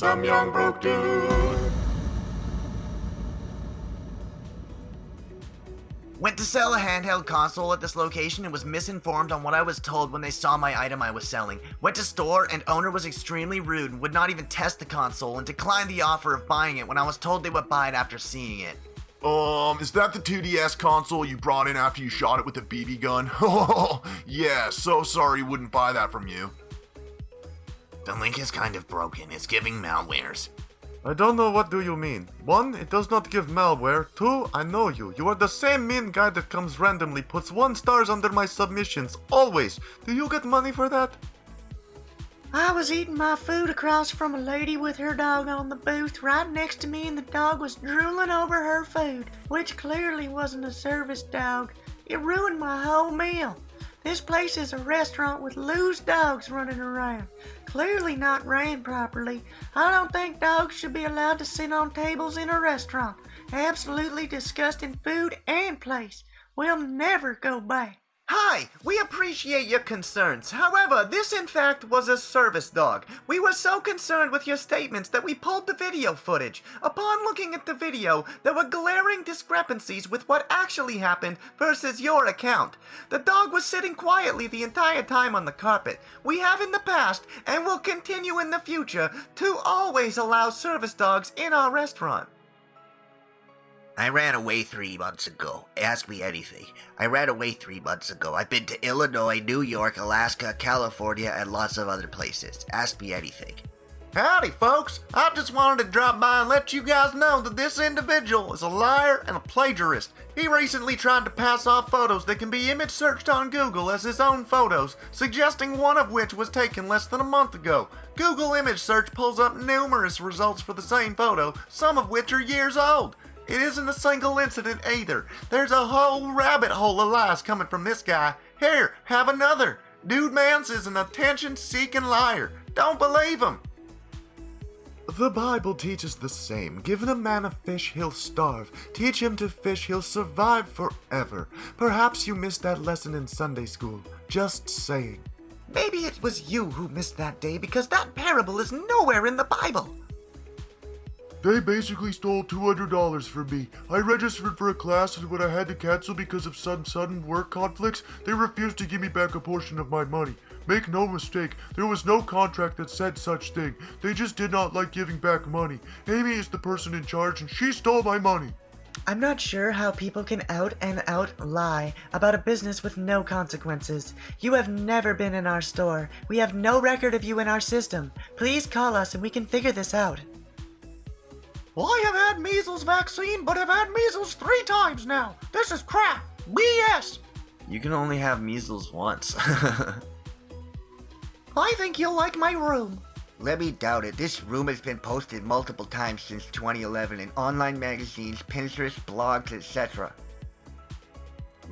some young broke dude. Went to sell a handheld console at this location and was misinformed on what I was told when they saw my item I was selling. Went to store and owner was extremely rude and would not even test the console and declined the offer of buying it when I was told they would buy it after seeing it. Is that the 2DS console you brought in after you shot it with a BB gun? Oh, yeah, so sorry wouldn't buy that from you. The link is kind of broken. It's giving malwares. I don't know what do you mean. 1, it does not give malware. 2, I know you. You are the same mean guy that comes randomly, puts 1 stars under my submissions. Always. Do you get money for that? I was eating my food across from a lady with her dog on the booth right next to me, and the dog was drooling over her food, which clearly wasn't a service dog. It ruined my whole meal. This place is a restaurant with loose dogs running around, clearly not ran properly. I don't think dogs should be allowed to sit on tables in a restaurant. Absolutely disgusting food and place. We'll never go back. Hi, we appreciate your concerns. However, this in fact was a service dog. We were so concerned with your statements that we pulled the video footage. Upon looking at the video, there were glaring discrepancies with what actually happened versus your account. The dog was sitting quietly the entire time on the carpet. We have in the past, and will continue in the future, to always allow service dogs in our restaurant. I ran away 3 months ago. Ask me anything. I ran away 3 months ago. I've been to Illinois, New York, Alaska, California, and lots of other places. Ask me anything. Howdy, folks. I just wanted to drop by and let you guys know that this individual is a liar and a plagiarist. He recently tried to pass off photos that can be image searched on Google as his own photos, suggesting one of which was taken less than a month ago. Google image search pulls up numerous results for the same photo, some of which are years old. It isn't a single incident either. There's a whole rabbit hole of lies coming from this guy. Here, have another. Dude Mans is an attention-seeking liar. Don't believe him. The Bible teaches the same. Give a man a fish, he'll starve. Teach him to fish, he'll survive forever. Perhaps you missed that lesson in Sunday school. Just saying. Maybe it was you who missed that day because that parable is nowhere in the Bible. They basically stole $200 from me. I registered for a class, and when I had to cancel because of some sudden work conflicts, they refused to give me back a portion of my money. Make no mistake, there was no contract that said such thing. They just did not like giving back money. Amy is the person in charge, and she stole my money. I'm not sure how people can out and out lie about a business with no consequences. You have never been in our store. We have no record of you in our system. Please call us and we can figure this out. I have had measles vaccine, but I've had measles 3 times now. This is crap. BS. You can only have measles once. I think you'll like my room. Let me doubt it. This room has been posted multiple times since 2011 in online magazines, Pinterest, blogs, etc.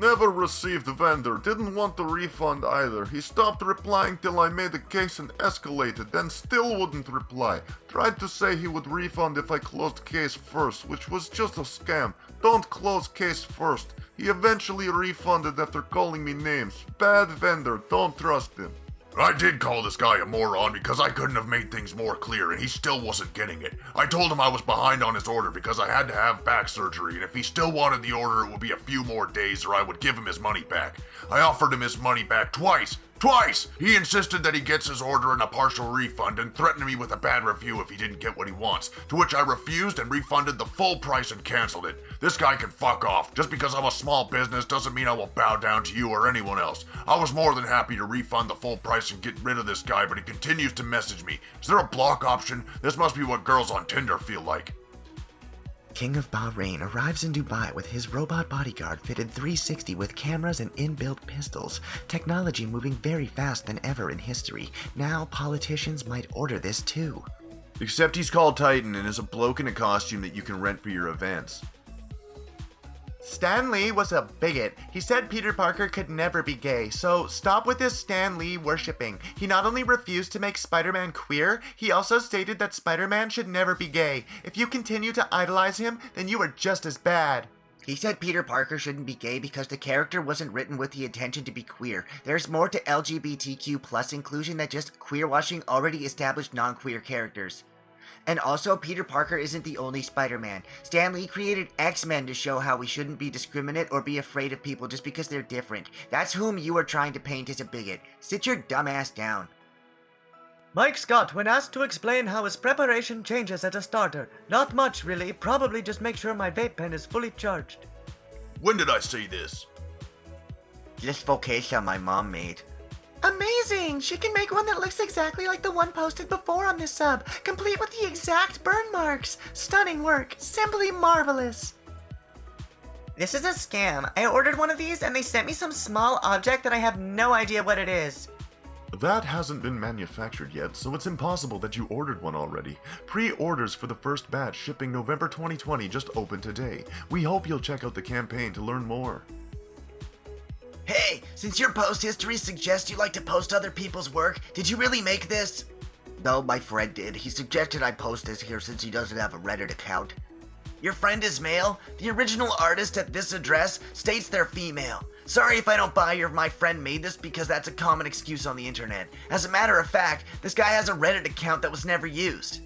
Never received the vendor. Didn't want the refund either. He stopped replying till I made a case and escalated, then still wouldn't reply. Tried to say he would refund if I closed case first, which was just a scam. Don't close case first. He eventually refunded after calling me names. Bad vendor. Don't trust him. I did call this guy a moron because I couldn't have made things more clear and he still wasn't getting it. I told him I was behind on his order because I had to have back surgery, and if he still wanted the order it would be a few more days or I would give him his money back. I offered him his money back twice! He insisted that he gets his order and a partial refund and threatened me with a bad review if he didn't get what he wants, to which I refused and refunded the full price and canceled it. This guy can fuck off. Just because I'm a small business doesn't mean I will bow down to you or anyone else. I was more than happy to refund the full price and get rid of this guy, but he continues to message me. Is there a block option? This must be what girls on Tinder feel like. King of Bahrain arrives in Dubai with his robot bodyguard fitted 360 with cameras and inbuilt pistols. Technology moving very fast than ever in history. Now politicians might order this too. Except he's called Titan and is a bloke in a costume that you can rent for your events. Stan Lee was a bigot. He said Peter Parker could never be gay, so stop with this Stan Lee worshipping. He not only refused to make Spider-Man queer, he also stated that Spider-Man should never be gay. If you continue to idolize him, then you are just as bad. He said Peter Parker shouldn't be gay because the character wasn't written with the intention to be queer. There's more to LGBTQ plus inclusion than just queer-washing already established non-queer characters. And also, Peter Parker isn't the only Spider-Man. Stan Lee created X-Men to show how we shouldn't be discriminate or be afraid of people just because they're different. That's whom you are trying to paint as a bigot. Sit your dumb ass down. Mike Scott, when asked to explain how his preparation changes as a starter. Not much, really. Probably just make sure my vape pen is fully charged. When did I say this? This vocation my mom made. Amazing! She can make one that looks exactly like the one posted before on this sub, complete with the exact burn marks. Stunning work. Simply marvelous. This is a scam. I ordered one of these and they sent me some small object that I have no idea what it is. That hasn't been manufactured yet, so it's impossible that you ordered one already. Pre-orders for the first batch shipping November 2020 just opened today. We hope you'll check out the campaign to learn more. Hey, since your post history suggests you like to post other people's work, did you really make this? No, my friend did. He suggested I post this here since he doesn't have a Reddit account. Your friend is male? The original artist at this address states they're female. Sorry if I don't buy my friend made this because that's a common excuse on the internet. As a matter of fact, this guy has a Reddit account that was never used.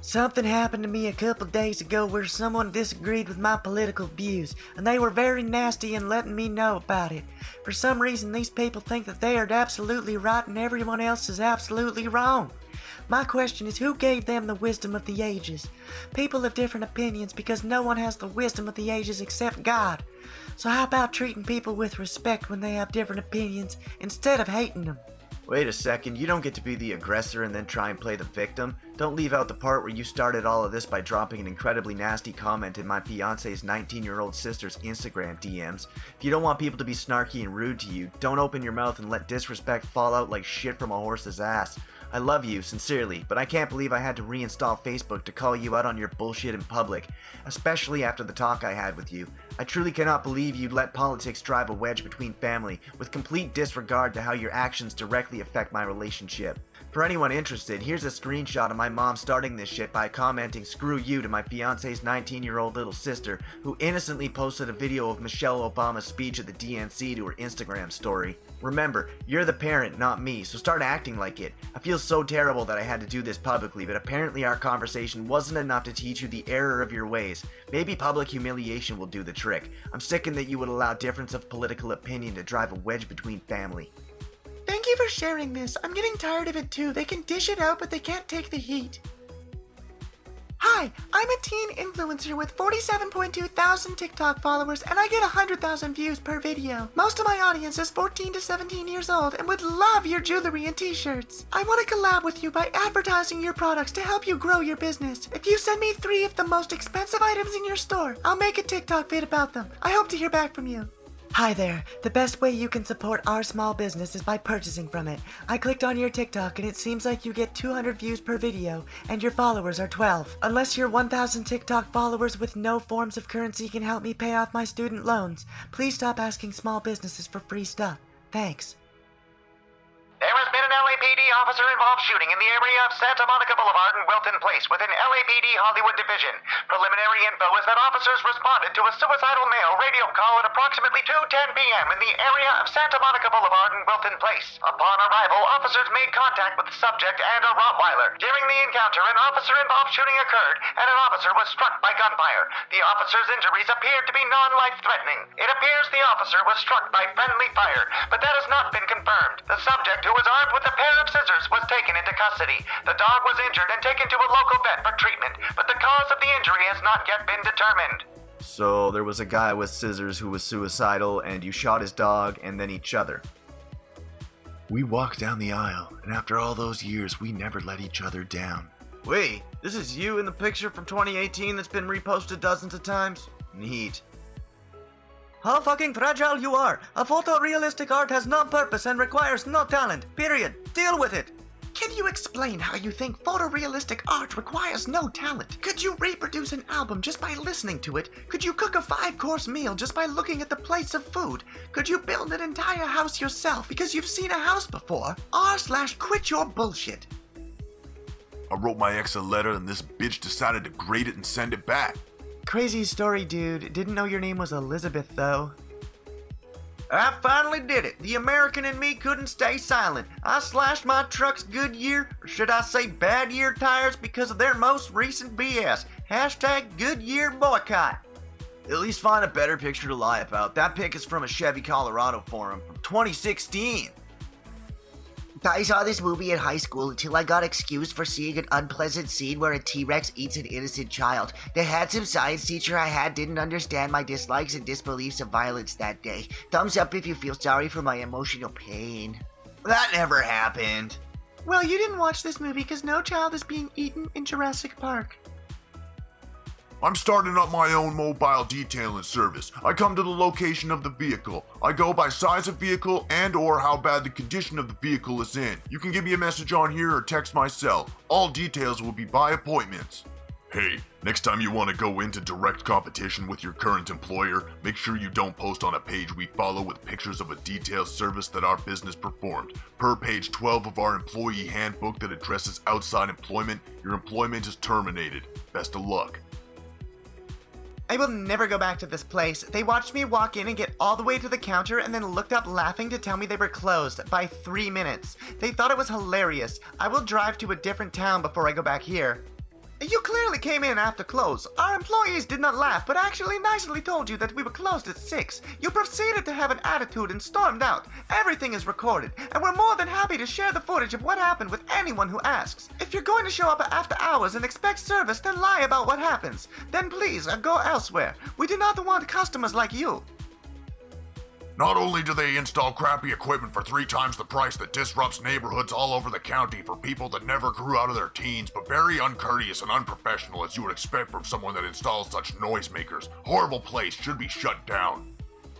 Something happened to me a couple days ago where someone disagreed with my political views, and they were very nasty in letting me know about it. For some reason, these people think that they are absolutely right and everyone else is absolutely wrong. My question is, who gave them the wisdom of the ages? People have different opinions because no one has the wisdom of the ages except God. So how about treating people with respect when they have different opinions instead of hating them? Wait a second, you don't get to be the aggressor and then try and play the victim. Don't leave out the part where you started all of this by dropping an incredibly nasty comment in my fiance's 19-year-old sister's Instagram DMs. If you don't want people to be snarky and rude to you, don't open your mouth and let disrespect fall out like shit from a horse's ass. I love you, sincerely, but I can't believe I had to reinstall Facebook to call you out on your bullshit in public, especially after the talk I had with you. I truly cannot believe you'd let politics drive a wedge between family, with complete disregard to how your actions directly affect my relationship. For anyone interested, here's a screenshot of my mom starting this shit by commenting "screw you" to my fiance's 19-year-old little sister, who innocently posted a video of Michelle Obama's speech at the DNC to her Instagram story. Remember, you're the parent, not me, so start acting like it. I feel so terrible that I had to do this publicly, but apparently our conversation wasn't enough to teach you the error of your ways. Maybe public humiliation will do the trick. I'm sickened that you would allow difference of political opinion to drive a wedge between family. Thank you for sharing this. I'm getting tired of it too. They can dish it out, but they can't take the heat. Hi, I'm a teen influencer with 47.2 thousand TikTok followers and I get 100,000 views per video. Most of my audience is 14 to 17 years old and would love your jewelry and t-shirts. I want to collab with you by advertising your products to help you grow your business. If you send me 3 of the most expensive items in your store, I'll make a TikTok vid about them. I hope to hear back from you. Hi there. The best way you can support our small business is by purchasing from it. I clicked on your TikTok and it seems like you get 200 views per video and your followers are 12. Unless your 1,000 TikTok followers with no forms of currency can help me pay off my student loans, please stop asking small businesses for free stuff. Thanks. There has been an LAPD officer-involved shooting in the area of Santa Monica Boulevard and Wilton Place within LAPD Hollywood Division. Preliminary info is that officers responded to a suicidal male radio call at approximately 2:10 p.m. in the area of Santa Monica Boulevard and Wilton Place. Upon arrival, officers made contact with the subject and a Rottweiler. During the encounter, an officer-involved shooting occurred, and an officer was struck by gunfire. The officer's injuries appeared to be non-life-threatening. It appears the officer was struck by friendly fire, but that has not been confirmed. The subject, who was armed with a pair of scissors, was taken into custody. The dog was injured and taken to a local vet for treatment, but the cause of the injury has not yet been determined. So there was a guy with scissors who was suicidal and you shot his dog and then each other. We walked down the aisle, and after all those years, we never let each other down. Wait, this is you in the picture from 2018 that's been reposted dozens of times? Neat. How fucking fragile you are! A photorealistic art has no purpose and requires no talent. Period. Deal with it. Can you explain how you think photorealistic art requires no talent? Could you reproduce an album just by listening to it? Could you cook a 5-course meal just by looking at the plates of food? Could you build an entire house yourself because you've seen a house before? r/QuitYourBullshit. I wrote my ex a letter, and this bitch decided to grade it and send it back. Crazy story, dude. Didn't know your name was Elizabeth, though. I finally did it. The American in me couldn't stay silent. I slashed my truck's Goodyear, or should I say bad year tires, because of their most recent BS. Hashtag Goodyear boycott. At least find a better picture to lie about. That pic is from a Chevy Colorado forum from 2016. I saw this movie in high school until I got excused for seeing an unpleasant scene where a T-Rex eats an innocent child. The handsome science teacher I had didn't understand my dislikes and disbeliefs of violence that day. Thumbs up if you feel sorry for my emotional pain. That never happened. Well, you didn't watch this movie because no child is being eaten in Jurassic Park. I'm starting up my own mobile detailing service. I come to the location of the vehicle. I go by size of vehicle and or how bad the condition of the vehicle is in. You can give me a message on here or text my cell. All details will be by appointments. Hey, next time you want to go into direct competition with your current employer, make sure you don't post on a page we follow with pictures of a detailed service that our business performed. Per page 12 of our employee handbook that addresses outside employment, your employment is terminated. Best of luck. I will never go back to this place. They watched me walk in and get all the way to the counter and then looked up laughing to tell me they were closed by 3 minutes. They thought it was hilarious. I will drive to a different town before I go back here. You clearly came in after close. Our employees did not laugh, but actually nicely told you that we were closed at 6. You proceeded to have an attitude and stormed out. Everything is recorded, and we're more than happy to share the footage of what happened with anyone who asks. If you're going to show up after hours and expect service, then lie about what happens. Then please, go elsewhere. We do not want customers like you. Not only do they install crappy equipment for 3 times the price that disrupts neighborhoods all over the county for people that never grew out of their teens, but very uncourteous and unprofessional as you would expect from someone that installs such noisemakers. Horrible place, should be shut down.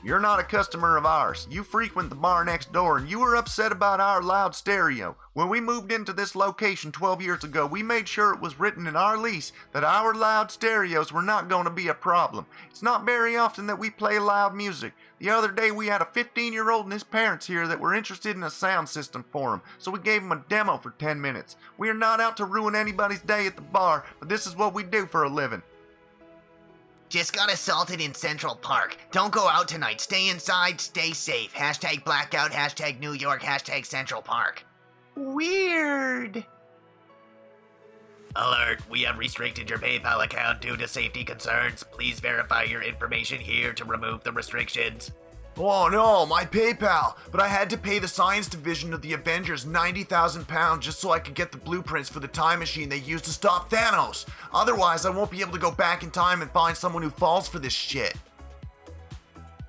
You're not a customer of ours. You frequent the bar next door, and you were upset about our loud stereo. When we moved into this location 12 years ago, we made sure it was written in our lease that our loud stereos were not going to be a problem. It's not very often that we play loud music. The other day we had a 15-year-old and his parents here that were interested in a sound system for him, so we gave him a demo for 10 minutes. We are not out to ruin anybody's day at the bar, but this is what we do for a living. Just got assaulted in Central Park. Don't go out tonight. Stay inside, stay safe. Hashtag blackout, hashtag New York, hashtag Central Park. Weird. Alert, we have restricted your PayPal account due to safety concerns. Please verify your information here to remove the restrictions. Oh no, my PayPal! But I had to pay the science division of the Avengers £90,000 just so I could get the blueprints for the time machine they used to stop Thanos. Otherwise, I won't be able to go back in time and find someone who falls for this shit.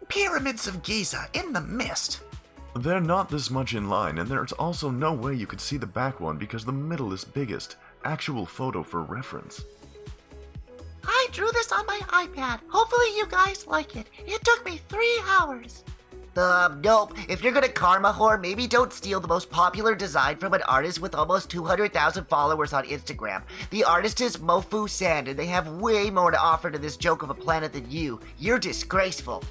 Pyramids of Giza in the mist. They're not this much in line, and there's also no way you could see the back one because the middle is biggest. Actual photo for reference. I drew this on my iPad. Hopefully you guys like it. It took me 3 hours. Nope. If you're gonna karma whore, maybe don't steal the most popular design from an artist with almost 200,000 followers on Instagram. The artist is Mofu Sand, and they have way more to offer to this joke of a planet than you. You're disgraceful.